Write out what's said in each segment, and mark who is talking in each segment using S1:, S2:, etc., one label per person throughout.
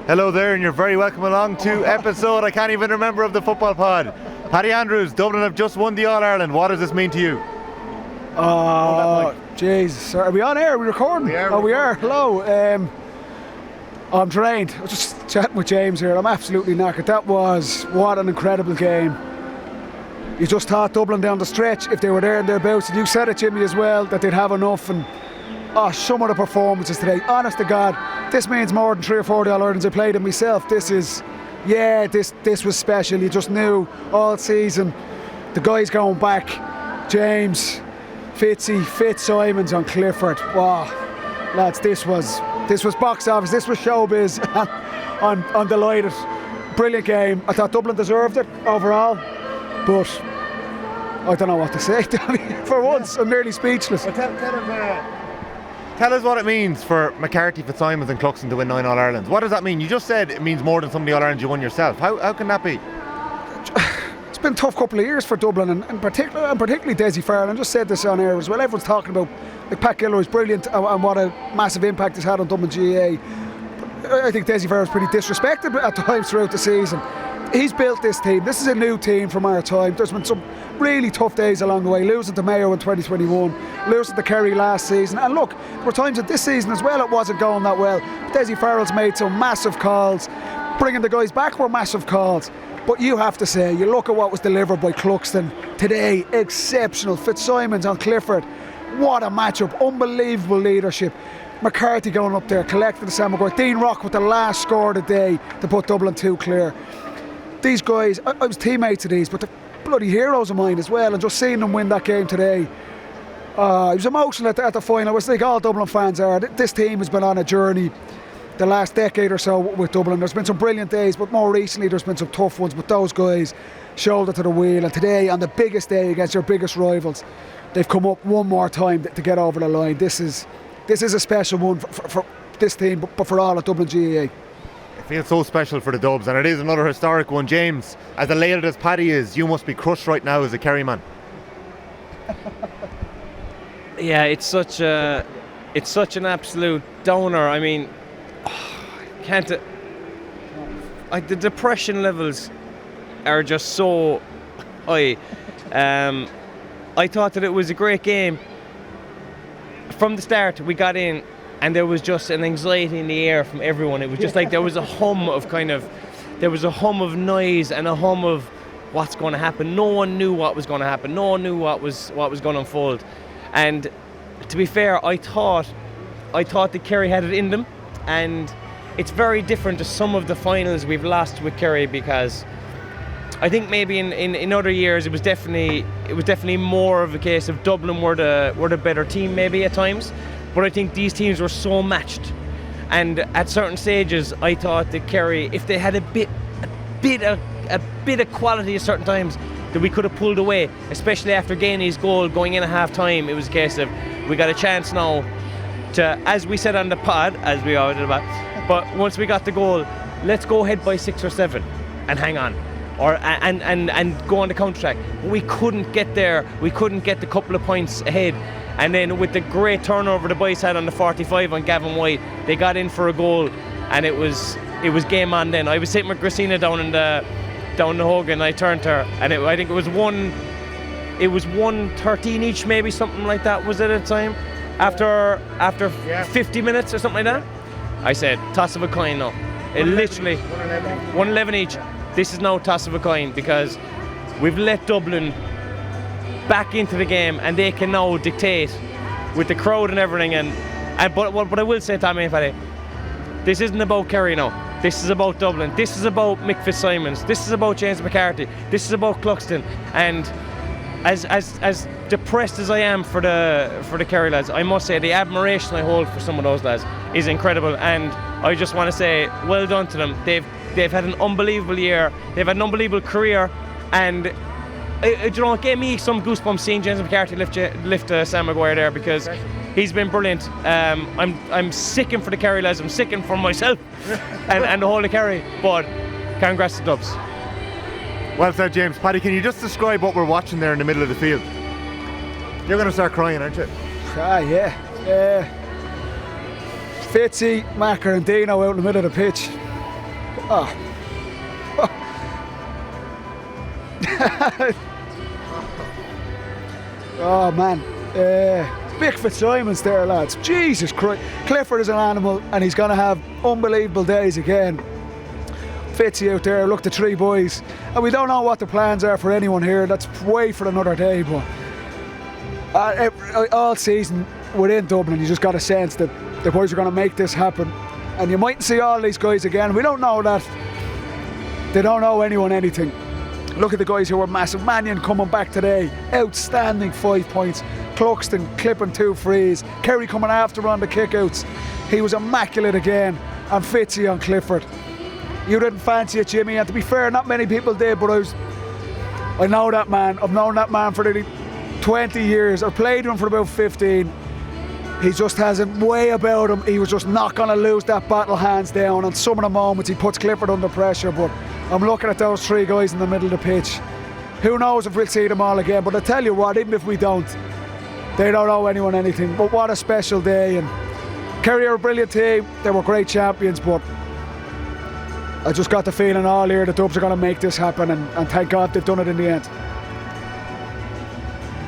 S1: Hello there, and you're very welcome along to episode, I can't even remember, of the Football Pod. Paddy Andrews, Dublin have just won the All-Ireland. What does this mean to you?
S2: Jesus. Are we on air? Are we recording?
S1: We are.
S2: Oh, we are. Hello. I'm drained. I was just chatting with James here. I'm absolutely knackered. What an incredible game. You just thought Dublin down the stretch, if they were there and thereabouts, and you said it, Jimmy, as well, that they'd have enough. And some of the performances today, honest to God, this means more than 3 or 4 All-Irelands I played in myself. This was special. You just knew all season the guys going back, James, Fitzsimons and Clifford. Wow, lads, this was box office, this was showbiz. I'm delighted. Brilliant game. I thought Dublin deserved it overall, but I don't know what to say. For once, I'm nearly speechless.
S1: Well, tell us what it means for McCarthy, Fitzsimons and Cluxton to win 9 All-Irelands. What does that mean? You just said it means more than some of the All-Irelands you won yourself. How can that be?
S2: It's been a tough couple of years for Dublin, and particularly Desi Farrell. I just said this on air as well. Everyone's talking about Pat Gilroy's brilliant and what a massive impact he's had on Dublin GAA. I think Desi Farrell's pretty disrespected at times throughout the season. He's built this team. This is a new team from our time. There's been some really tough days along the way, losing to Mayo in 2021, losing to Kerry last season. And look, there were times that this season as well it wasn't going that well. Desi Farrell's made some massive calls. Bringing the guys back were massive calls. But you have to say, you look at what was delivered by Cluxton today, exceptional. Fitzsimons on Clifford, what a matchup, unbelievable leadership. McCarthy going up there, collecting the Sam McGuire. Dean Rock with the last score of the day to put Dublin 2 clear. These guys, I was teammates of these, but they're bloody heroes of mine as well, and just seeing them win that game today, it was emotional at the final. It was like all Dublin fans are. This team has been on a journey the last decade or so with Dublin. There's been some brilliant days, but more recently there's been some tough ones. But those guys, shoulder to the wheel, and today on the biggest day against their biggest rivals, they've come up one more time to get over the line. This is a special one for this team, but for all of Dublin GAA.
S1: It feels so special for the Dubs, and it is another historic one. James, as elated as Paddy is, you must be crushed right now as a Kerry man.
S3: Yeah, it's such an absolute downer. I mean, the depression levels are just so high. I thought that it was a great game. From the start, we got in, and there was just an anxiety in the air from everyone. It was just like there was a hum of noise and a hum of what's going to happen. No one knew what was going to happen. No one knew what was going to unfold. And to be fair, I thought that Kerry had it in them, and it's very different to some of the finals we've lost with Kerry, because I think maybe in other years it was definitely more of a case of Dublin were the better team maybe at times. But I think these teams were so matched, and at certain stages I thought that Kerry, if they had a bit of quality at certain times, that we could have pulled away, especially after Gainey's goal going in at half time. It was a case of, we got a chance now to, as we said on the pod, as we always did about, but once we got the goal, let's go ahead by 6 or 7 and hang on, and go on the counter attack. But we couldn't get there. We couldn't get the couple of points ahead. And then with the great turnover the boys had on the 45 on Gavin White, they got in for a goal, and it was game on then. I was sitting with Christina down the Hogan, and I turned to her, and I think it was 1-13 each, maybe something like that was it at the time. After 50 minutes or something like that, I said, toss of a coin now. It literally 111 each. This is now toss of a coin, because we've let Dublin back into the game, and they can now dictate with the crowd and everything. But I will say, Tommy and Paddy, this isn't about Kerry now. This is about Dublin. This is about Mick Fitzsimons. This is about James McCarthy. This is about Cluxton. And as depressed as I am for the Kerry lads, I must say the admiration I hold for some of those lads is incredible. And I just want to say, well done to them. They've had an unbelievable year. They've had an unbelievable career, and it gave me some goosebumps seeing James McCarthy lift Sam McGuire there, because he's been brilliant. I'm sicking for the Kerry lads. I'm sicking for myself and the whole of Kerry. But congrats to Dubs.
S1: Well said, James. Paddy, can you just describe what we're watching there in the middle of the field? You're going to start crying, aren't you?
S2: Yeah. Fitzy, Macker and Dino out in the middle of the pitch. Oh. Oh man, Mick Fitzsimons there, lads. Jesus Christ, Clifford is an animal, and he's going to have unbelievable days again. Fitzy out there, look, the three boys, and we don't know what the plans are for anyone here. That's way for another day, but all season within Dublin, you just got a sense that the boys are going to make this happen, and you mightn't see all these guys again. We don't know that. They don't know anyone anything. Look at the guys who were massive. Mannion coming back today, outstanding 5 points. Cluxton clipping 2 frees. Kerry coming after on the kickouts. He was immaculate again. And Fitzy on Clifford. You didn't fancy it, Jimmy, and to be fair, not many people did, but I know that man. I've known that man for nearly 20 years. I've played him for about 15. He just has a way about him. He was just not going to lose that battle hands down. And some of the moments he puts Clifford under pressure, but I'm looking at those 3 guys in the middle of the pitch. Who knows if we'll see them all again, but I tell you what, even if we don't, they don't owe anyone anything. But what a special day. And Kerry are a brilliant team. They were great champions, but I just got the feeling all year the Dubs are going to make this happen, and thank God they've done it in the end.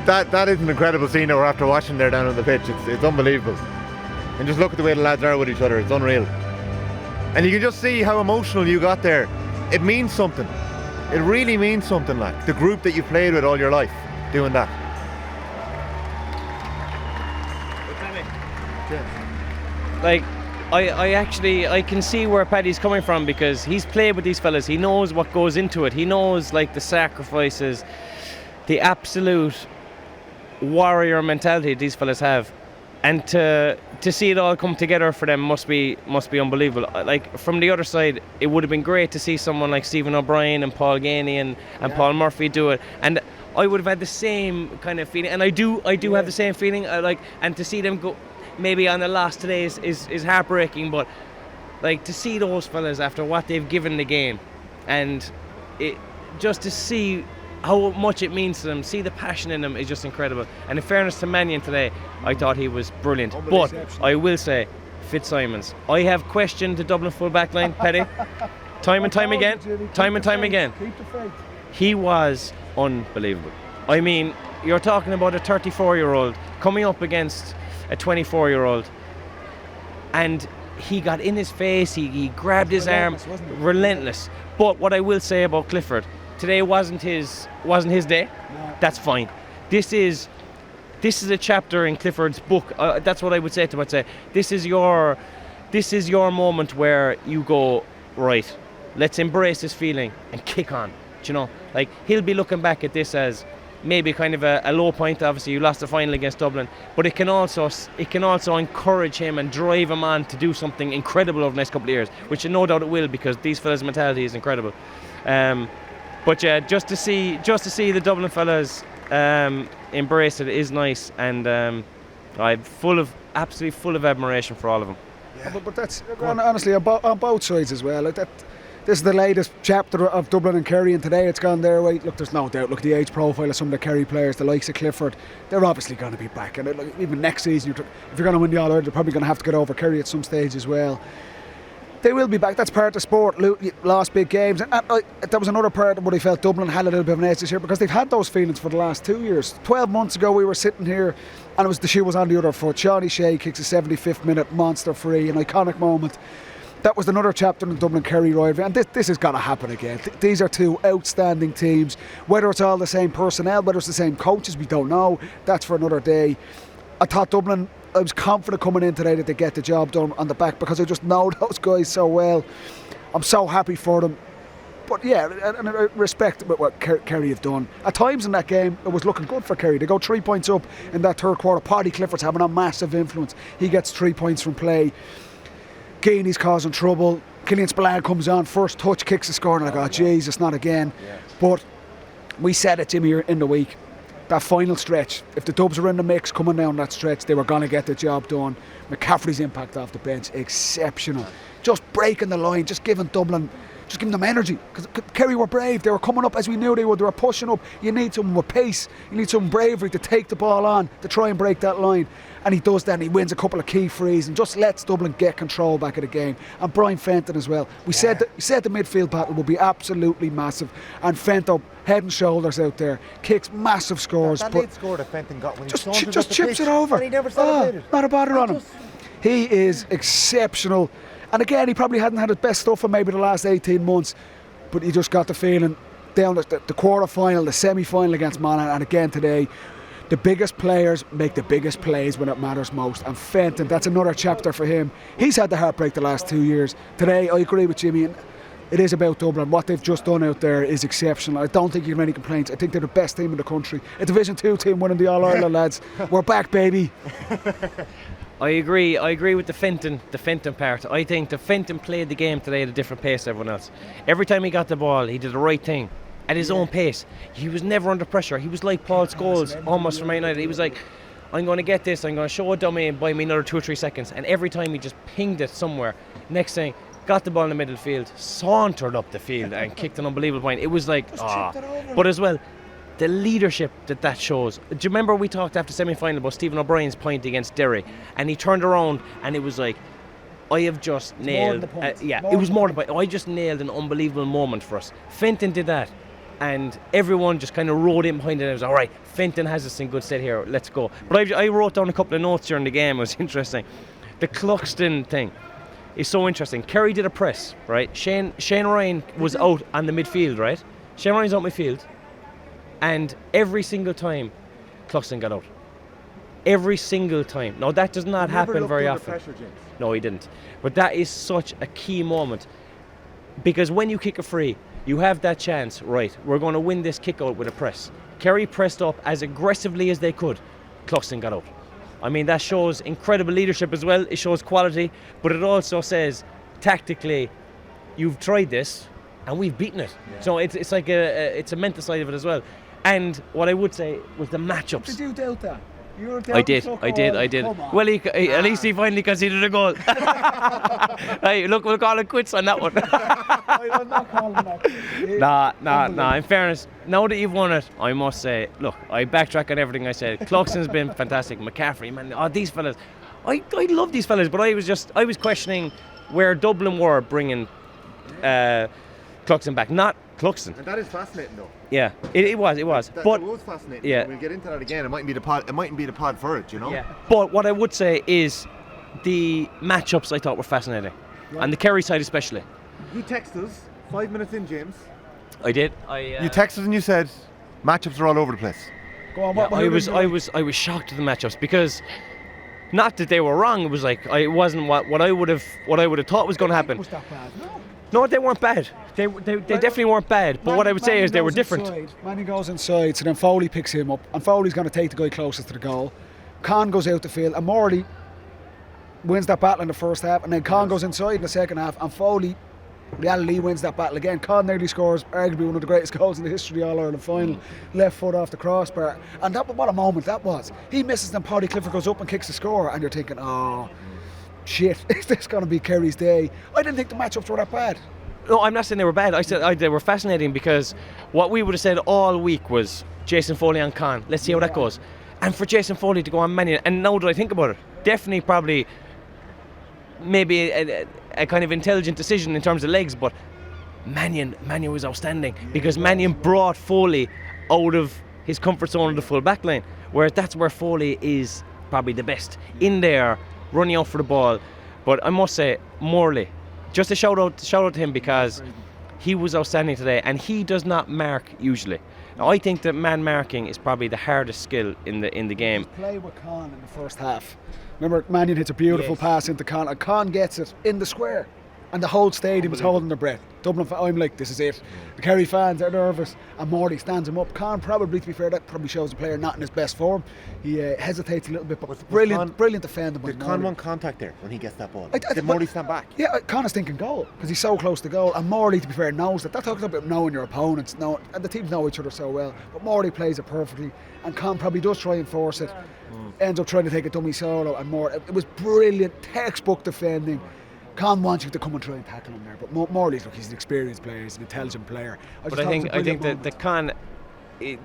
S1: That is an incredible scene that we're after watching there down on the pitch. It's unbelievable. And just look at the way the lads are with each other. It's unreal. And you can just see how emotional you got there. It means something. It really means something, like the group that you played with all your life doing that.
S3: Like, I can see where Paddy's coming from, because he's played with these fellas. He knows what goes into it. He knows, like, the sacrifices, the absolute warrior mentality these fellas have, and to see it all come together for them must be unbelievable. Like, from the other side, it would have been great to see someone like Stephen O'Brien and Paul Ganey and Paul Murphy do it, and I would have had the same kind of feeling, and I do have the same feeling. And to see them go maybe on the loss today is heartbreaking, but like, to see those fellas after what they've given the game, and just to see how much it means to them, see the passion in them, is just incredible. And in fairness to Mannion today, I thought he was brilliant. But I will say, Fitzsimons, I have questioned the Dublin full back line, Paddy, time and time again.
S2: Keep the faith.
S3: He was unbelievable. I mean, you're talking about a 34-year-old coming up against a 24-year-old, and he got in his face, he grabbed his arm, relentless. But what I will say about Clifford, today wasn't his day. No. That's fine. This is a chapter in Clifford's book. That's what I would say to him. I'd say, this is your moment where you go, right, let's embrace this feeling and kick on. Do you know, like, he'll be looking back at this as maybe kind of a low point. Obviously, you lost the final against Dublin, but it can also encourage him and drive him on to do something incredible over the next couple of years, which no doubt it will, because these fellas' mentality is incredible. But yeah, just to see the Dublin fellas embrace it is nice, and I'm absolutely full of admiration for all of them.
S2: Yeah. But that's honestly on both sides as well. Like that. This is the latest chapter of Dublin and Kerry, and today it's gone their way. Look, there's no doubt. Look, the age profile of some of the Kerry players, the likes of Clifford, they're obviously going to be back. And even next season, if you're going to win the All-Ireland, you're probably going to have to get over Kerry at some stage as well. They will be back. That's part of the sport. Lost big games, and that was another part of what I felt Dublin had a little bit of an edge this year, because they've had those feelings for the last 2 years. 12 months ago, we were sitting here, and the shoe was on the other foot. Shawnee Shea kicks a 75th minute monster free, an iconic moment. That was another chapter in the Dublin-Kerry rivalry, and this has got to happen again. These are two outstanding teams. Whether it's all the same personnel, whether it's the same coaches, we don't know. That's for another day. I thought Dublin, I was confident coming in today that they get the job done on the back, because I just know those guys so well. I'm so happy for them. But yeah, and I respect what Kerry have done. At times in that game, it was looking good for Kerry. They go 3 points up in that third quarter. Paddy Clifford's having a massive influence. He gets 3 points from play. Ganey's causing trouble. Killian Spillane comes on, first touch, kicks the score, and I go, Jesus, not again. Yeah. But we said it, Jimmy, in the week, that final stretch, if the Dubs were in the mix coming down that stretch, they were going to get the job done. McCaffrey's impact off the bench, exceptional. Just breaking the line, just giving Dublin just giving them energy. Because Kerry were brave. They were coming up as we knew they would. They were pushing up. You need someone with pace. You need some bravery to take the ball on, to try and break that line. And he does that, and he wins a couple of key frees and just lets Dublin get control back of the game. And Brian Fenton as well. We said the midfield battle would be absolutely massive. And Fenton, head and shoulders out there, kicks massive scores.
S1: That late score that Fenton got when he
S2: just chips it over.
S1: And he never celebrated.
S2: Not a bother on him. He is exceptional. And again, he probably hadn't had his best stuff for maybe the last 18 months. But he just got the feeling down the quarter-final, the semi-final against Monaghan. And again today, the biggest players make the biggest plays when it matters most. And Fenton, that's another chapter for him. He's had the heartbreak the last 2 years. Today, I agree with Jimmy. And it is about Dublin. What they've just done out there is exceptional. I don't think you have any complaints. I think they're the best team in the country. A Division 2 team winning the All-Ireland, lads. We're back, baby.
S3: I agree with the Fenton part. I think the Fenton played the game today at a different pace to everyone else. Every time he got the ball, he did the right thing at his own pace. He was never under pressure. He was like Paul Scholes almost from Man United. He was like, I'm going to get this, I'm going to show a dummy and buy me another 2 or 3 seconds. And every time he just pinged it somewhere. Next thing, got the ball in the middle of the field, sauntered up the field and kicked an unbelievable point. It was like, but as well, the leadership that shows. Do you remember we talked after semi-final about Stephen O'Brien's point against Derry, and he turned around and it was like, I have just nailed. It was more than the point. I just nailed an unbelievable moment for us. Fenton did that, and everyone just kind of rode in behind it. And it was all right. Fenton has us in good stead here. Let's go. But I wrote down a couple of notes during the game. It was interesting. The Cluxton thing is so interesting. Kerry did a press, right? Shane Ryan was out on the midfield, right? Shane Ryan's out midfield. And every single time, Cluxton got out. Every single time. Now, that does not happen very often.
S1: Pressure, James.
S3: No, he didn't. But that is such a key moment. Because when you kick a free, you have that chance, right, we're going to win this kick out with a press. Kerry pressed up as aggressively as they could. Cluxton got out. I mean, that shows incredible leadership as well. It shows quality. But it also says, tactically, you've tried this and we've beaten it. Yeah. So it's like it's a mental side of it as well. And what I would say was the matchups.
S2: Did you doubt that? You were
S3: I did. Well, at least he finally conceded a goal. Hey, look, we'll call it quits on that one.
S2: I'm not calling that.
S3: Nah. In fairness, now that you've won it, I must say, look, I backtrack on everything I said. Cluxton's been fantastic. McCaffrey, man, these fellas. I love these fellas, but I was questioning where Dublin were bringing Cluxton back, not Cluxton.
S1: And that is fascinating, though.
S3: Yeah, it was.
S1: But it was fascinating.
S3: Yeah,
S1: we'll get into that again. It mightn't be the pod. It mightn't be the pod for it, you know.
S3: Yeah. But what I would say is the matchups I thought were fascinating, and the Kerry side especially.
S1: You texted us 5 minutes in, James.
S3: I did.
S1: You texted and you said matchups are all over the place.
S2: Go on.
S3: I was shocked at the matchups because. Not that they were wrong. It was like it wasn't what I would have thought was going to happen.
S2: Was that bad?
S3: No, they weren't bad. They definitely weren't bad. But what I would say is they were different.
S2: Manny goes inside, so then Foley picks him up, and Foley's going to take the guy closest to the goal. Conn goes out the field, and Morley wins that battle in the first half, and then Conn goes inside in the second half, and Foley, reality, wins that battle again. Conn nearly scores arguably one of the greatest goals in the history of the All-Ireland final. Left foot off the crossbar, and what a moment that was. He misses, then Paddy Clifford goes up and kicks the score, and you're thinking, oh shit, is this going to be Kerry's day? I didn't think the matchups were that bad.
S3: No, I'm not saying they were bad. I said they were fascinating because what we would have said all week was Jason Foley on Conn. Let's see how that goes. And for Jason Foley to go on Mannion, and now that I think about it, definitely probably maybe a kind of intelligent decision in terms of legs, but Mannion was outstanding because Mannion brought Foley out of his comfort zone of the full back line, where that's where Foley is probably the best, in there, running out for the ball. But I must say, Morley, just a shout out to him because he was outstanding today, and he does not mark usually. Now, I think that man marking is probably the hardest skill in the game.
S2: Just play with Conn in the first half. Remember, Mannion hits a beautiful pass into Conn, and Conn gets it in the square, and the whole stadium is holding their breath. Dublin, I'm like, this is it. The Kerry fans are nervous, and Morley stands him up. Conn probably, to be fair, that probably shows the player not in his best form. He hesitates a little bit, but brilliant defender.
S1: Did Conn want contact there when he gets that ball? Did Morley stand back?
S2: Yeah, Conn is thinking goal because he's so close to goal, and Morley, to be fair, knows that. That talks about knowing your opponents, and the teams know each other so well. But Morley plays it perfectly, and Conn probably does try and force it. Ends up trying to take a dummy solo, and more. It was brilliant, textbook defending. Con wants you to come and try and tackle him there, but Morley's, look, he's an experienced player, he's an intelligent player.
S3: But I think that the Con, he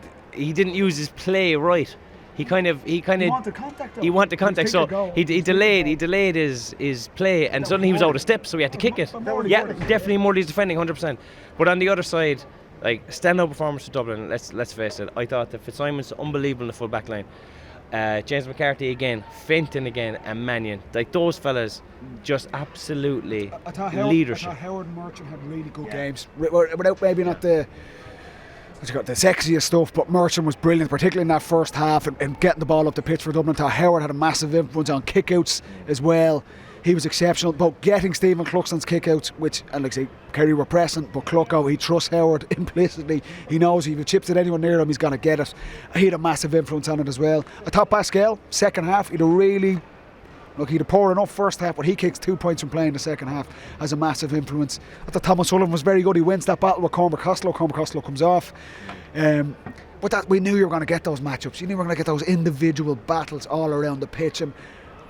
S3: didn't use his play right. He wanted contact. He wanted contact, so he delayed his play, and suddenly he was out of step, so he had to kick it. Yeah, definitely Morley's defending 100%. But on the other side, like, standout performance for Dublin. Let's face it. I thought that Fitzsimons unbelievable in the full back line. James McCarthy again, Fenton again, and Mannion. Like, those fellas, just absolutely leadership.
S2: I thought Howard and Merchant had really good games, without maybe not the sexiest stuff, but Merchant was brilliant, particularly in that first half and getting the ball up the pitch for Dublin. I thought Howard had a massive influence on kickouts as well. He was exceptional, but getting Stephen Cluxton's kickouts, which, and like I say, Kerry were pressing, but Clucko, he trusts Howard implicitly. He knows if he chips it anyone near him, he's going to get it. He had a massive influence on it as well. I thought Pascal, second half, he'd a poor enough first half, but he kicks 2 points from playing the second half, has a massive influence. I thought Thomas Sullivan was very good. He wins that battle with Cormac Costello. Cormac Costello comes off. But that, we knew you were going to get those matchups. You knew you were going to get those individual battles all around the pitch. And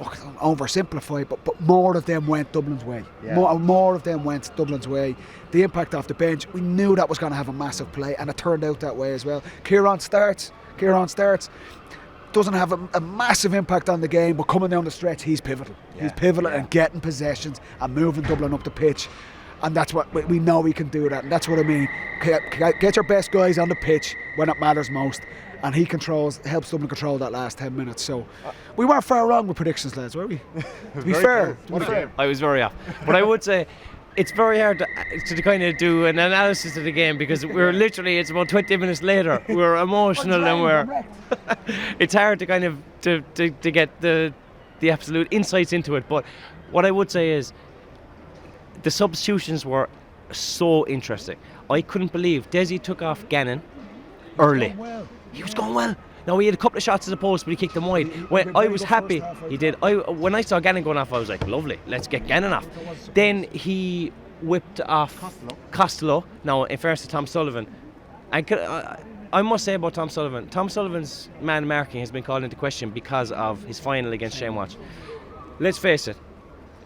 S2: don't oversimplify, but more of them went Dublin's way. Yeah. More of them went Dublin's way. The impact off the bench, we knew that was going to have a massive play, and it turned out that way as well. Kieran starts. Doesn't have a massive impact on the game, but coming down the stretch, he's pivotal. Yeah. He's pivotal and getting possessions and moving Dublin up the pitch. And that's what we know he can do that. And that's what I mean. Get your best guys on the pitch when it matters most. And he helps Dublin control that last 10 minutes. So we weren't far wrong with predictions, lads, were we? To be fair.
S3: I was very off. But I would say it's very hard to kind of do an analysis of the game, because we're literally, it's about 20 minutes later. We're emotional and it's hard to kind of to get the absolute insights into it. But what I would say is the substitutions were so interesting. I couldn't believe Desi took off Gannon early. He was going well. Now, he had a couple of shots at the post, but he kicked them wide. When I was happy, he did. When I saw Gannon going off, I was like, lovely, let's get Gannon off. Then he whipped off Costello. Now, in fairness to Tom Sullivan, I must say about Tom Sullivan's man marking has been called into question because of his final against Shane Walsh. Let's face it,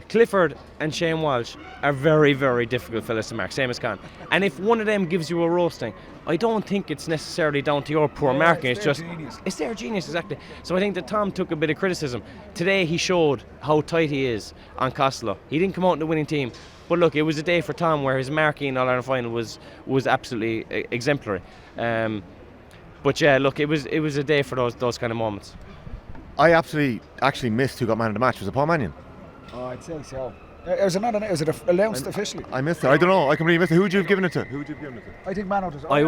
S3: Clifford and Shane Walsh are very, very difficult fellas to mark, same as Con. And if one of them gives you a roasting, I don't think it's necessarily down to your poor marking. It's their genius, exactly. So I think that Tom took a bit of criticism. Today he showed how tight he is on Costello. He didn't come out in the winning team, but look, it was a day for Tom where his marking in All-Ireland final was absolutely exemplary. But yeah, look, it was a day for those kind of moments.
S1: I actually missed who got man of the match. Was it Paul Mannion?
S2: Oh, I'd say so. Was it announced officially?
S1: I missed it. I don't know. I completely missed it. Who would you have given it to?
S2: I think Mano does.
S3: I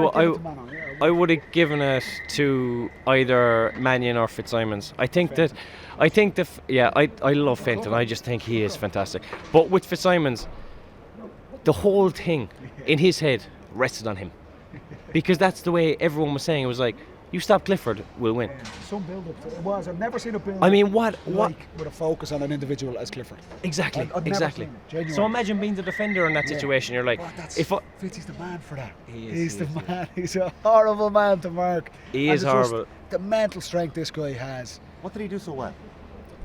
S3: would have given it to either Mannion or Fitzsimons. I love Fenton. I just think he is fantastic. But with Fitzsimons, the whole thing in his head rested on him, because that's the way everyone was saying. It was like, you stop Clifford, we'll win.
S2: Some build-up. It was. I've never seen a build-up.
S3: I mean, what
S2: with a focus on an individual as Clifford.
S3: Exactly. So imagine being the defender in that situation. You're like,
S2: Fitzy's the man for that. He's the man. He's a horrible man to mark.
S3: He is horrible.
S2: The mental strength this guy has.
S1: What did he do so well?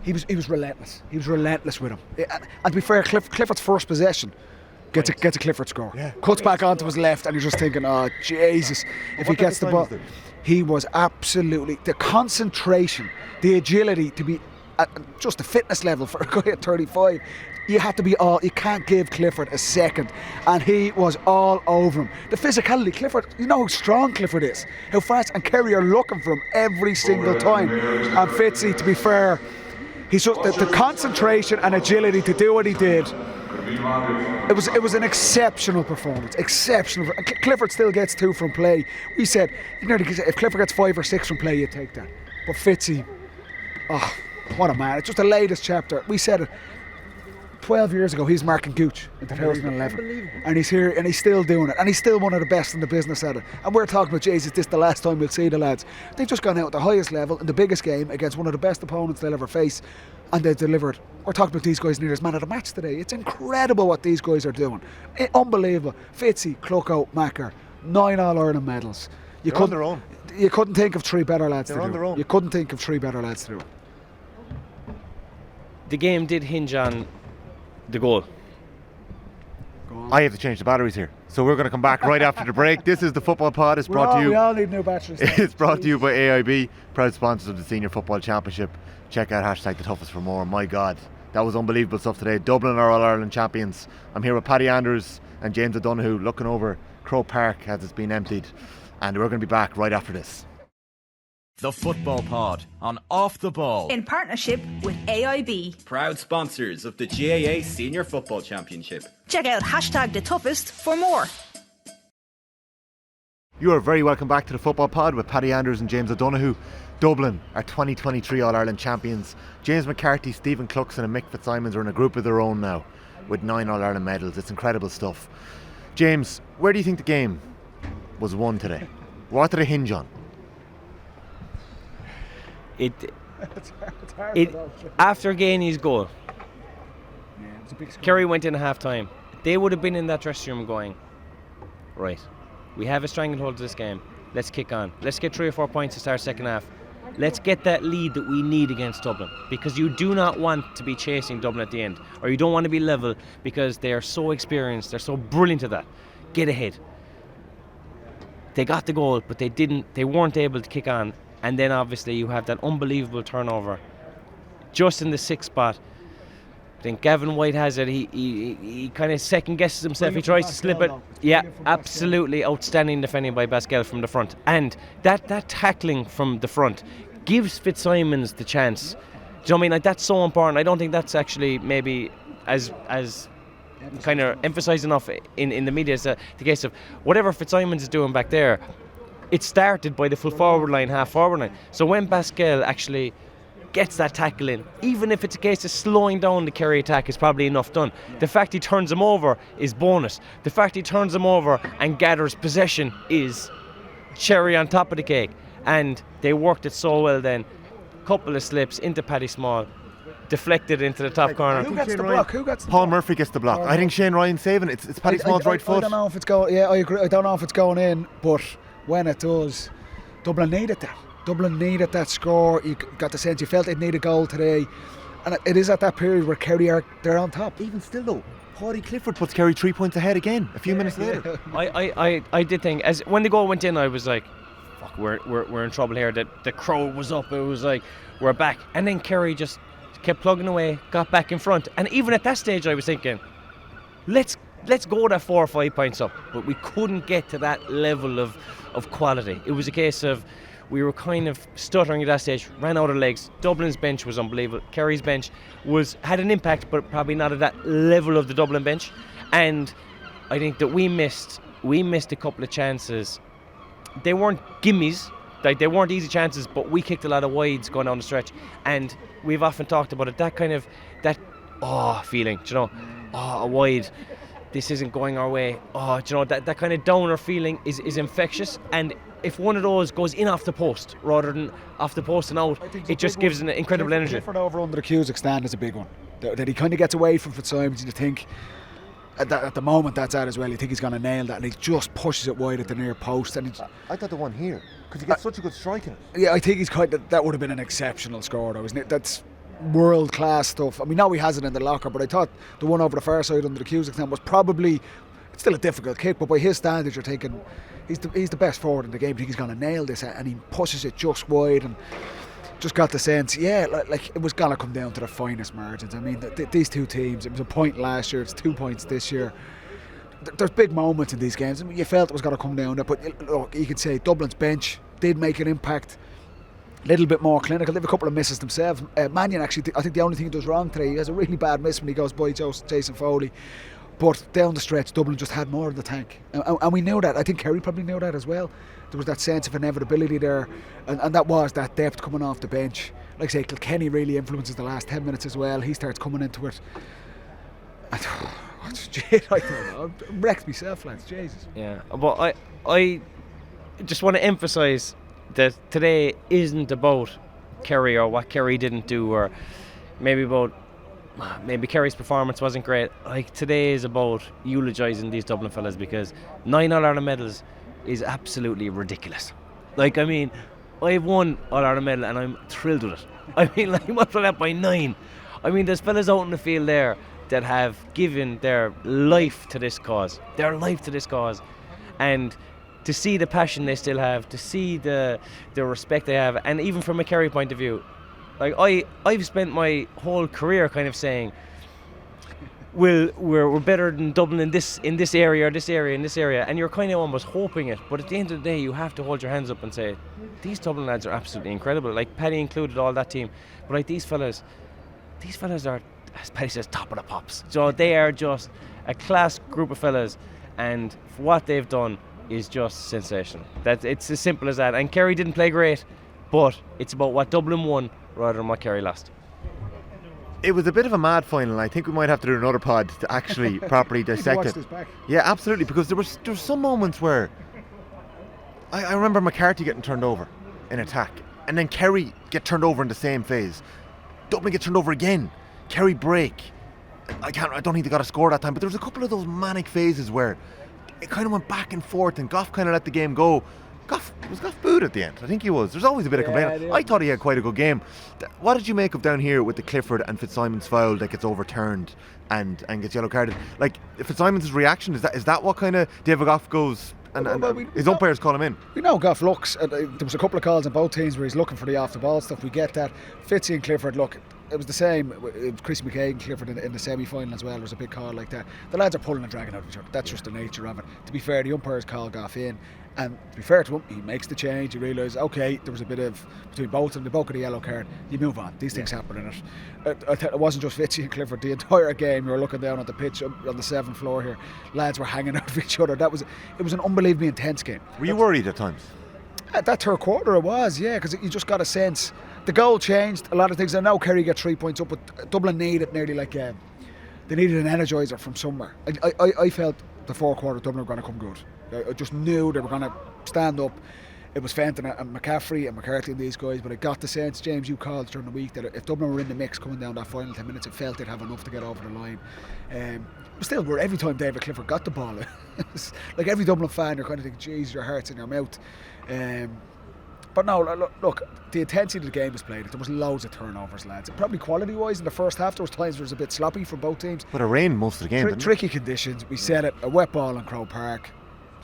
S2: He was relentless. He was relentless with him. And to be fair, Clifford's first possession gets a Clifford score. Yeah. Cuts back onto his left, and you're just thinking, oh Jesus, if he gets the ball. He was absolutely, the concentration, the agility to be at just the fitness level for a guy at 35. You can't give Clifford a second, and he was all over him. The physicality, Clifford, you know how strong Clifford is, how fast, and Kerry are looking for him every single time. And Fitzy, to be fair, he's just the concentration and agility to do what he did. It was an exceptional performance. Exceptional. Clifford still gets 2 from play. We said, if Clifford gets 5 or 6 from play, you take that. But Fitzy, what a man. It's just the latest chapter. We said it 12 years ago, he's marking Gooch in 2011. And he's here and he's still doing it. And he's still one of the best in the business at it. And we're talking about, Jesus, this is the last time we'll see the lads. They've just gone out at the highest level in the biggest game against one of the best opponents they'll ever face. And they've delivered. We're talking about these guys near as man of the match today. It's incredible what these guys are doing. Unbelievable. Fitzy, Clucko, Macker, 9 All-Ireland medals.
S1: They're on their own.
S2: You couldn't think of 3 better lads to do it.
S1: They're on their own.
S2: You couldn't think of 3 better lads to do it.
S3: The game did hinge on the goal.
S1: I have to change the batteries here. So we're going to come back right after the break. This is the Football Pod. It's brought to you.
S2: We all need new batteries.
S1: It's brought to you by AIB, proud sponsors of the Senior Football Championship. Check out #TheToughest for more. My God, that was unbelievable stuff today. Dublin are All-Ireland champions. I'm here with Paddy Andrews and James O'Donoghue looking over Croke Park as it's been emptied. And we're going to be back right after this.
S4: The Football Pod on Off the Ball.
S5: In partnership with AIB.
S6: Proud sponsors of the GAA Senior Football Championship.
S5: Check out #TheToughest for more.
S1: You are very welcome back to the Football Pod with Paddy Andrews and James O'Donoghue. Dublin are 2023 All-Ireland champions. James McCarthy, Stephen Cluxton and Mick Fitzsimons are in a group of their own now with 9 All-Ireland medals. It's incredible stuff. James, where do you think the game was won today? What did it hinge on?
S3: After Gainey's goal, Kerry went in at half time. They would have been in that dressing room going, right, we have a stranglehold to this game. Let's kick on. Let's get 3 or 4 points to start second half. Let's get that lead that we need against Dublin, because you do not want to be chasing Dublin at the end, or you don't want to be level because they are so experienced. They're so brilliant at that. Get ahead. They got the goal, but they weren't able to kick on. And then obviously you have that unbelievable turnover just in the 6th spot. I think Gavin White has it. He kind of second guesses himself. He tries to slip it. Yeah, absolutely outstanding defending by Pascal from the front. And that tackling from the front gives Fitzsimons the chance. Do you know what I mean? Like, that's so important. I don't think that's actually maybe as kind of emphasised enough in the media as the case of whatever Fitzsimons is doing back there. It started by the full forward line, half forward line. So when Pascal actually gets that tackle in, even if it's a case of slowing down the Kerry attack, is probably enough done. The fact he turns him over is bonus. The fact he turns him over and gathers possession is cherry on top of the cake. And they worked it so well then. Couple of slips into Paddy Small, deflected into the top corner.
S2: Who gets the block?
S1: Paul Murphy gets the block. I think Shane Ryan's saving it. It's Paddy Small's right foot.
S2: I don't know if it's going. Yeah, I agree. I don't know if it's going in, but when it does, Dublin needed that. Dublin needed that score. You got the sense you felt they'd need a goal today, and it is at that period where Kerry they're on top.
S1: Even still though, Paddy Clifford puts Kerry 3 points ahead again a few minutes later.
S3: I did think, as when the goal went in, I was like, fuck, we're in trouble here. The crowd was up. It was like, we're back. And then Kerry just kept plugging away, got back in front. And even at that stage I was thinking, let's go that 4 or 5 points up. But we couldn't get to that level of quality. It was a case of we were kind of stuttering at that stage, ran out of legs. Dublin's bench was unbelievable. Kerry's bench had an impact, but probably not at that level of the Dublin bench. And I think that we missed a couple of chances. They weren't gimmies, like they weren't easy chances, but we kicked a lot of wides going down the stretch. And we've often talked about it, that feeling, you know, a wide, this isn't going our way. Oh, you know, that kind of downer feeling is infectious. And if one of those goes in off the post rather than off the post and out, it just gives an incredible energy.
S2: Clifford over under the Cusack stand is a big one. That he kind of gets away from Fitzsimons. You think at the moment that's at as well. You think he's going to nail that, and he just pushes it wide at the near post. And
S1: I thought the one here, because he gets such a good strike in it.
S2: Yeah, I think he's that would have been an exceptional score, though, isn't it? That's world class stuff. I mean, now he has it in the locker, but I thought the one over the far side under the Cusack stand was probably, it's still a difficult kick, but by his standards, you're thinking he's the best forward in the game. I think he's going to nail this, and he pushes it just wide, and just got the sense, like it was going to come down to the finest margins. I mean, these two teams, it was a point last year, it's 2 points this year. There's big moments in these games. I mean, you felt it was going to come down there, but look, you could say Dublin's bench did make an impact. A little bit more clinical. They have a couple of misses themselves. Mannion actually, I think the only thing he does wrong today, he has a really bad miss when he goes by Jason Foley. But down the stretch, Dublin just had more in the tank. And we knew that. I think Kerry probably knew that as well. There was that sense of inevitability there. And that was that depth coming off the bench. Like I say, Kilkenny really influences the last 10 minutes as well. He starts coming into it. I don't know. I wrecked myself, lads. Jesus.
S3: Yeah. But I just want to emphasise that today isn't about Kerry or what Kerry didn't do, or maybe Kerry's performance wasn't great. Like, today is about eulogising these Dublin fellas, because 9 All-Ireland medals is absolutely ridiculous. Like, I mean, I've won All-Ireland medal and I'm thrilled with it. I mean, like, multiply that by 9. I mean, there's fellas out in the field there that have given their life to this cause. And to see the passion they still have, to see the respect they have, and even from a Kerry point of view, like I've spent my whole career kind of saying, we're better than Dublin in this area, and you're kind of almost hoping it. But at the end of the day, you have to hold your hands up and say, these Dublin lads are absolutely incredible. Like Paddy included, all that team, but like these fellas are, as Paddy says, top of the pops. So they are just a class group of fellas, and what they've done is just sensational. That it's as simple as that. And Kerry didn't play great, but it's about what Dublin won rather than what Kerry lost.
S1: It was a bit of a mad final. I think we might have to do another pod to actually properly dissect
S2: watch
S1: it.
S2: this back.
S1: Yeah, absolutely, because there was some moments where I remember McCarthy getting turned over in attack, and then Kerry get turned over in the same phase. Dublin get turned over again. Kerry break. I don't think they got a score that time, but there was a couple of those manic phases where it kind of went back and forth, and Goff kind of let the game go. Was Goff booed at the end? I think he was. There's always a bit of complaining. I thought he had quite a good game. What did you make of down here with the Clifford and Fitzsimons foul that gets overturned and gets yellow carded? Like Fitzsimons' reaction, is that what kind of David Goff goes and his umpires call him in?
S2: We know Goff looks. There was a couple of calls on both teams where he's looking for the off the ball stuff. We get that. Fitzy and Clifford, look, it was the same. It was Chris McKay and Clifford in the semi-final as well. There was a big call like that. The lads are pulling and dragging out of each other. That's just the nature of it. To be fair, the umpires call Goff in, and to be fair to him, he makes the change. He realises, okay, there was a bit of between both of them. They both got a yellow card. You move on. These things happen in it. It wasn't just Fitzy and Clifford. The entire game, you were looking down at the pitch on the 7th floor here. Lads were hanging out of each other. It was an unbelievably intense game.
S1: Were you worried at times?
S2: At that third quarter, it was, yeah, because you just got a sense. The goal changed a lot of things. I know Kerry got 3 points up, but Dublin needed nearly like they needed an energiser from somewhere. I felt the fourth quarter Dublin were going to come good. I just knew they were going to stand up. It was Fenton and McCaffrey and McCarthy and these guys, but I got the sense, James, you called during the week, that if Dublin were in the mix coming down that final 10 minutes, it felt they'd have enough to get over the line. But still, where every time David Clifford got the ball, like every Dublin fan, you're kind of thinking, geez, your heart's in your mouth. But no, look, the intensity of the game was played. There was loads of turnovers, lads. Probably quality-wise in the first half, there was times where it was a bit sloppy from both teams.
S1: But it rained most of the game, didn't it?
S2: Tricky conditions. We said it, a wet ball in Croke Park.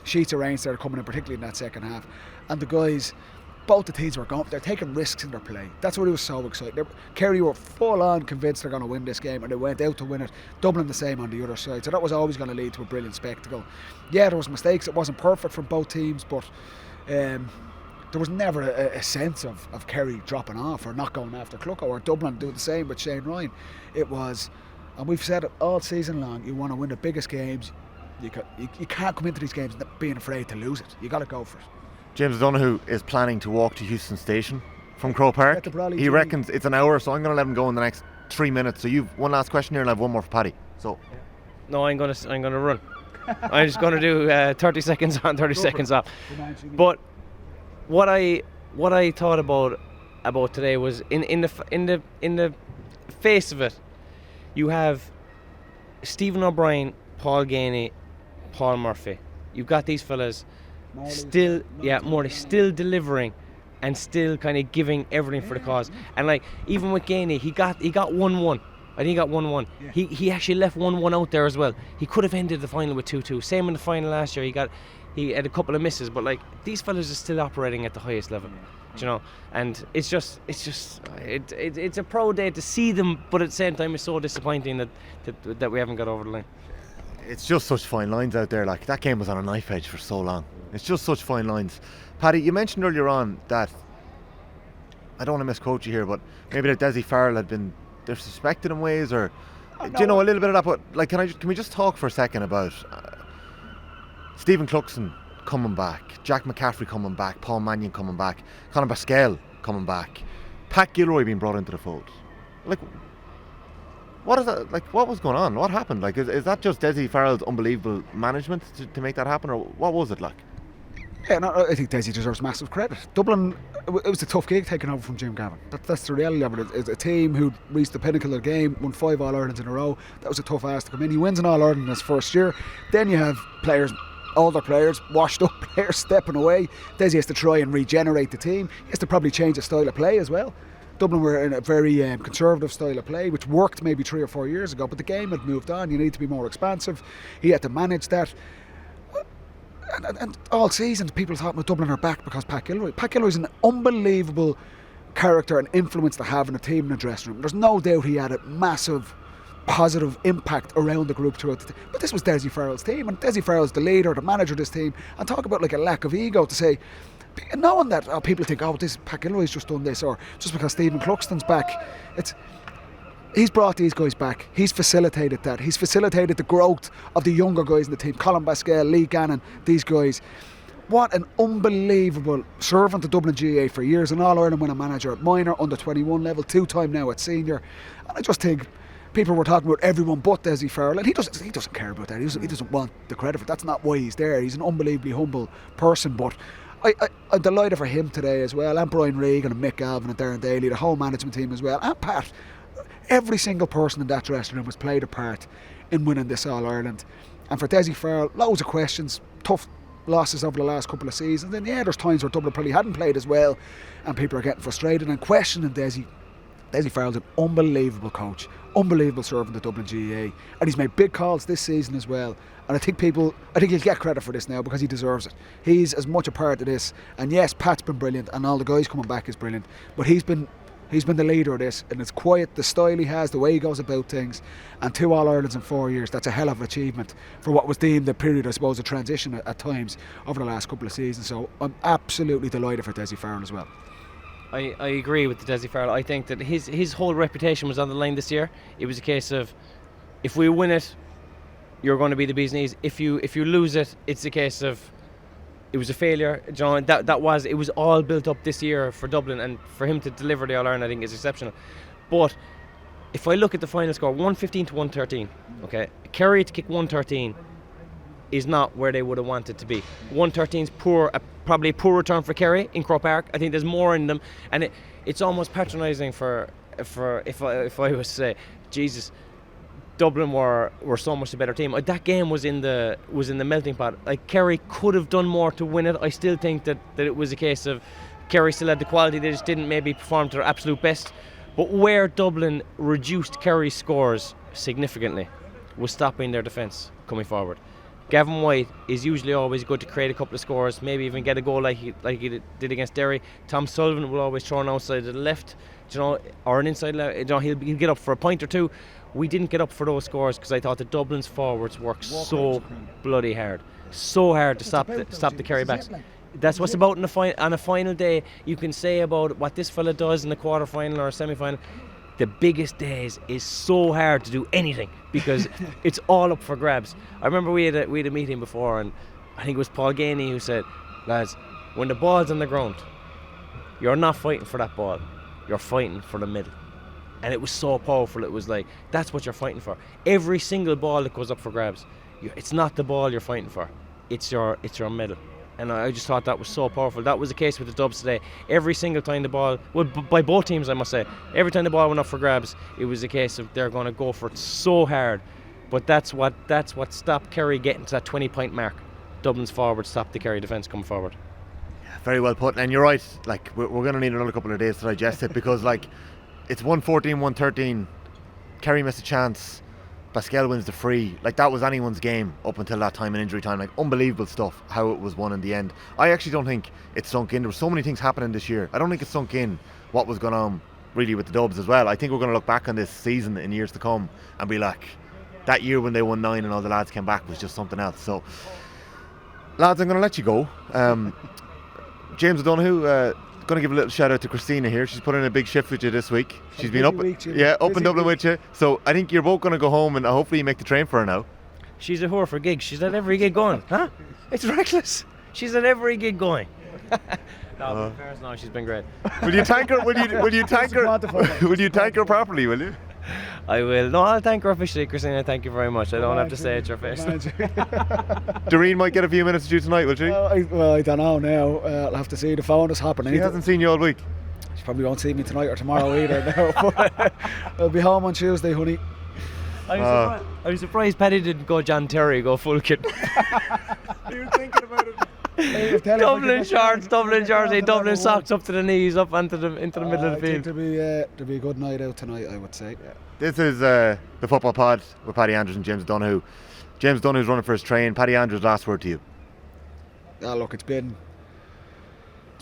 S2: Sheets of rain started coming in, particularly in that second half. And the guys, both the teams were going, they're taking risks in their play. That's what it was so exciting. Kerry were full on convinced they're going to win this game, and they went out to win it. Dublin the same on the other side. So that was always going to lead to a brilliant spectacle. Yeah, there was mistakes. It wasn't perfect from both teams, but there was never a sense of Kerry dropping off or not going after Clucko, or Dublin doing the same with Shane Ryan. It was, and we've said it all season long, you want to win the biggest games. You can't come into these games being afraid to lose it. You got to go for it. James
S1: O'Donoghue is planning to walk to Houston Station from Croke Park. He reckons it's an hour, so I'm going to let him go in the next 3 minutes. So you've one last question here, and I have one more for Paddy. So,
S3: no, I'm going to run. I'm just going to do 30 seconds on, 30 seconds off. But what I thought about today was in the face of it, you have Stephen O'Brien, Paul Ganey, Paul Murphy. You've got these fellas still delivering and still kind of giving everything for the cause. And like even with Ganey, he got 1-1. I think he got 1-1. Yeah. He actually left 1-1 out there as well. He could have ended the final with 2-2. Same in the final last year. He had a couple of misses, but like these fellas are still operating at the highest level. You know, and it's a proud day to see them, but at the same time it's so disappointing that we haven't got over the line.
S1: It's just such fine lines out there. Like that game was on a knife edge for so long. It's just such fine lines. Paddy, you mentioned earlier on that, I don't want to misquote you here, but maybe that Desi Farrell had been disrespected in ways, or do you know a little bit of that? But like, can we just talk for a second about Stephen Cluxton coming back, Jack McCaffrey coming back, Paul Mannion coming back, Conor Pascal coming back, Pat Gilroy being brought into the fold? Like, what is that? Like, what was going on? What happened? Like, is that just Desi Farrell's unbelievable management to make that happen, or what was it like?
S2: Yeah, no, I think Desi deserves massive credit. Dublin, it was a tough gig taking over from Jim Gavin. That's the reality of it. It's a team who reached the pinnacle of the game, won 5 All-Irelands in a row. That was a tough ask to come in. He wins an All-Ireland in his first year. Then you have older players, washed up players stepping away. Desi has to try and regenerate the team. He has to probably change the style of play as well. Dublin were in a very conservative style of play, which worked maybe 3 or 4 years ago, but the game had moved on. You need to be more expansive. He had to manage that. And all season, people thought Dublin are back because Pat Gilroy. Pat Gilroy's an unbelievable character and influence to have in a team in a dressing room. There's no doubt he had a massive positive impact around the group throughout the but this was Desi Farrell's team, and Desi Farrell's the leader, the manager of this team, and talk about like a lack of ego to say, knowing that people think, oh, this Pat Gilroy's just done this, or just because Stephen Cluxton's back. He's brought these guys back. He's facilitated that. He's facilitated the growth of the younger guys in the team. Colin Basquel, Lee Gannon, these guys. What an unbelievable servant to Dublin GAA for years, an All-Ireland winning manager at minor, under 21 level, 2-time now at senior. And I just think people were talking about everyone but Desi Farrell, and he doesn't care about that. He doesn't want the credit for it. That's not why he's there. He's an unbelievably humble person, but I'm delighted for him today as well, and Brian Regan and Mick Galvin and Darren Daly, the whole management team as well, and Pat. Every single person in that dressing room has played a part in winning this All-Ireland. And for Desi Farrell, loads of questions, tough losses over the last couple of seasons. And there's times where Dublin probably hadn't played as well, and people are getting frustrated and questioning Desi. Desi Farrell's an unbelievable coach, unbelievable servant to Dublin GAA, and he's made big calls this season as well. And I think he'll get credit for this now because he deserves it. He's as much a part of this. And yes, Pat's been brilliant, and all the guys coming back is brilliant, but he's been the leader of this, and it's quiet, the style he has, the way he goes about things, and 2 All-Irelands in 4 years. That's a hell of an achievement for what was deemed the period, I suppose, of transition at times over the last couple of seasons. So I'm absolutely delighted for Desi Farrell as well.
S3: I agree with the Desi Farrell. I think that his whole reputation was on the line this year. It was a case of, if we win it, you're going to be the bee's knees. If you lose it, it's a case of, it was a failure. John, it was all built up this year for Dublin, and for him to deliver the All-Ireland, I think, is exceptional. But if I look at the final score, 115 to 113, okay, Kerry to kick 113 is not where they would have wanted to be. 113 is poor, probably a poor return for Kerry in Croke Park. I think there's more in them, and it's almost patronising for if I was to say, Jesus, Dublin were so much the better team. That game was in the melting pot. Like, Kerry could have done more to win it. I still think that it was a case of Kerry still had the quality, they just didn't maybe perform to their absolute best. But where Dublin reduced Kerry's scores significantly was stopping their defence coming forward. Gavin White is usually always good to create a couple of scores, maybe even get a goal like he did against Derry. Tom Sullivan will always throw an outside to the left, or an inside left. He'll get up for a point or two. We didn't get up for those scores because I thought that Dublin's forwards worked so bloody hard, so hard to stop the Kerry backs. That's what's about on a final day. You can say about what this fella does in the quarter final or semi final. The biggest days is so hard to do anything because it's all up for grabs. I remember we had a meeting before, and I think it was Paul Ganey who said, lads, when the ball's on the ground, you're not fighting for that ball, you're fighting for the middle. And it was so powerful. It was like, that's what you're fighting for. Every single ball that goes up for grabs, it's not the ball you're fighting for, it's your middle. And I just thought that was so powerful. That was the case with the Dubs today. Every single time the ball, well, by both teams I must say, every time the ball went up for grabs, it was a case of they're going to go for it so hard. But that's what stopped Kerry getting to that 20-point mark. Dublin's forward stopped the Kerry defence coming forward.
S1: Very well put. And you're right, like, we're going to need another couple of days to digest it because, like, it's 114, 113. Kerry missed a chance. Pascal wins the free. Like, that was anyone's game up until that time in injury time. Like, unbelievable stuff how it was won in the end. I actually don't think it sunk in. There were so many things happening this year. I don't think it sunk in what was going on really with the Dubs as well. I think we're going to look back on this season in years to come and be like, that year when they won 9 and all the lads came back was just something else. So, lads, I'm going to let you go. James O'Donoghue, going to give a little shout out to Christina here. She's put in a big shift with you this week. She's been up in Dublin with you. So I think you're both going to go home, and hopefully you make the train for her now.
S3: She's a whore for gigs. She's at every gig going. Huh? It's reckless. She's at every gig going. No, in fairness, no, she's been great.
S1: Will you thank her? Will you thank her? Will you thank her properly? Will you?
S3: I will. No, I'll thank her officially, Christina. Thank you very much. I don't have to say it to her face.
S1: Doreen might get a few minutes to you tonight, will she?
S2: Well, I don't know now. I'll have to see. The phone is hopping.
S1: She hasn't seen you all week.
S2: She probably won't see me tonight or tomorrow either. No, but I'll be home on Tuesday, honey.
S3: I was surprised Paddy didn't go John Terry, go full kid.
S1: You were thinking about it.
S3: Dublin shorts, Dublin socks up to the knees, up into the middle of the field.
S2: There'll be a good night out tonight, I would say.
S1: This is the Football Pod with Paddy Andrews and James Donoghue. James Donoghue's running for his train. Paddy Andrews, last word to you.
S2: Look, it's been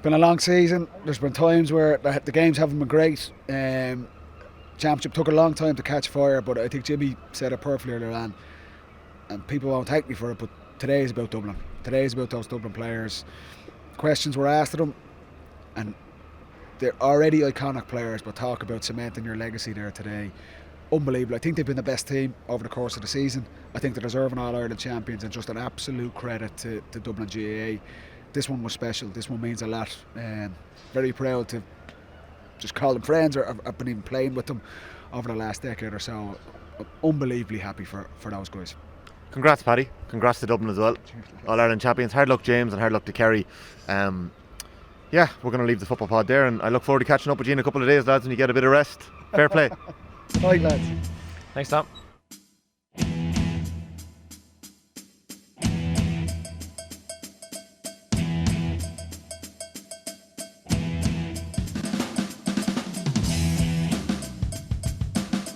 S2: a long season. There's been times where the games haven't been great. Championship took a long time to catch fire, but I think Jimmy said it perfectly earlier on, and people won't thank me for it, but today is about Dublin. Today is about those Dublin players. Questions were asked of them, and they're already iconic players, but talk about cementing your legacy there today. Unbelievable. I think they've been the best team over the course of the season. I think they're deserving All-Ireland champions, and just an absolute credit to Dublin GAA. This one was special. This one means a lot. Very proud to just call them friends, or I've been even playing with them over the last decade or so. Unbelievably happy for those guys.
S1: Congrats, Paddy. Congrats to Dublin as well. All-Ireland champions. Hard luck, James, and hard luck to Kerry. Yeah, we're going to leave the Football Pod there, and I look forward to catching up with you in a couple of days, lads, when you get a bit of rest. Fair play.
S2: Right, lads.
S3: Thanks, Tom.